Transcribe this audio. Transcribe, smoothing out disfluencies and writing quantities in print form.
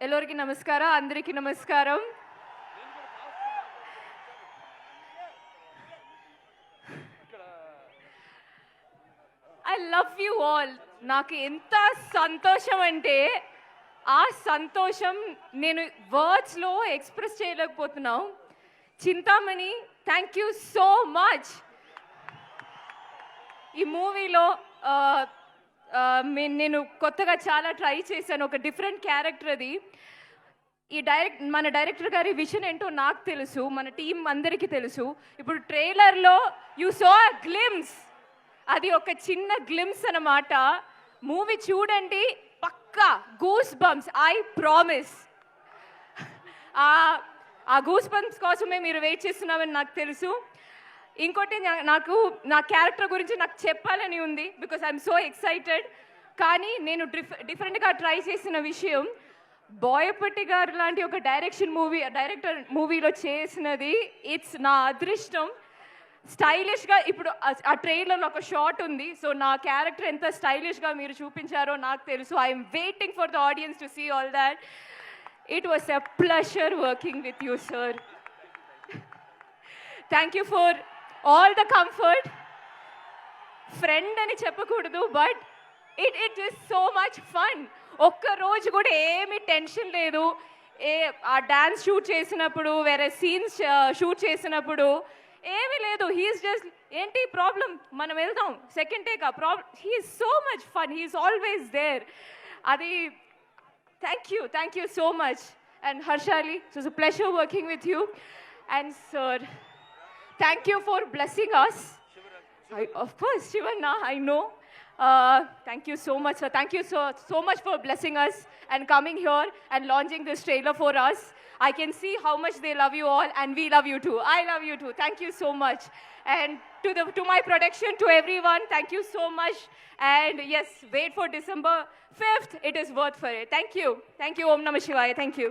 ಎಲ್ಲರಿಗೂ ನಮಸ್ಕಾರ, అందరికీ నమస్కారం. I love you all. నాకు ఎంత సంతోషం అంటే ఆ సంతోషం నేను వర్డ్స్లో ఎక్స్ప్రెస్ చేయలేకపోతున్నాను. Chintamani, thank you so much. ఈ మూవీలో నేను కొత్తగా చాలా ట్రై చేశాను, ఒక డిఫరెంట్ క్యారెక్టర్ అది. మన డైరెక్టర్ గారి విజన్ ఏంటో నాకు తెలుసు, మన టీం అందరికీ తెలుసు. ఇప్పుడు ట్రైలర్లో యూ సో అ గ్లిమ్స్, అది ఒక చిన్న గ్లిమ్స్ అన్నమాట. మూవీ చూడండి, పక్కా గూస్ బంప్స్, ఐ ప్రామిస్. ఆ గూస్ బంప్స్ కోసమే మీరు వెయిట్ చేస్తున్నామని నాకు తెలుసు. ఇంకోటి, నాకు నా క్యారెక్టర్ గురించి నాకు చెప్పాలని ఉంది, బికాస్ ఐఎమ్ సో ఎక్సైటెడ్. కానీ నేను డిఫరెంట్గా ట్రై చేసిన విషయం, బోయపట్టి గారు లాంటి ఒక డైరెక్టర్ మూవీలో చేసినది ఇట్స్ నా అదృష్టం. స్టైలిష్గా ఇప్పుడు ఆ ట్రైలర్లో ఒక షాట్ ఉంది. సో నా క్యారెక్టర్ ఎంత స్టైలిష్గా మీరు చూపించారో నాకు తెలుసు. I'm waiting for the audience to see all that. It was a pleasure working with you sir. Thank you for all the comfort. Friend అని చెప్పకూడదు, but it is so much fun. ఒక్క రోజు కూడా ఏమీ టెన్షన్ లేదు. ఆ dance shoot చేసినప్పుడు, వేరే సీన్స్ షూట్ చేసినప్పుడు ఏమీ లేదు. హీఈస్ జస్ట్, ఏంటి ప్రాబ్లం, మనం వెళ్దాం, సెకండ్ టేక్. ఆ problem, he's so much fun, he's always there. అది thank you so much. And Harshali, it was a pleasure working with you. And sir, thank you for blessing us. Of course, Shivanna, I know. Thank you so much, sir. Thank you so much for blessing us and coming here and launching this trailer for us. I can see how much they love you all, and we love you too. I love you too. Thank you so much. And to my production, to everyone, thank you so much. And yes, wait for December 5th. It is worth for it. Thank you. Om Namah Shivaya. Thank you.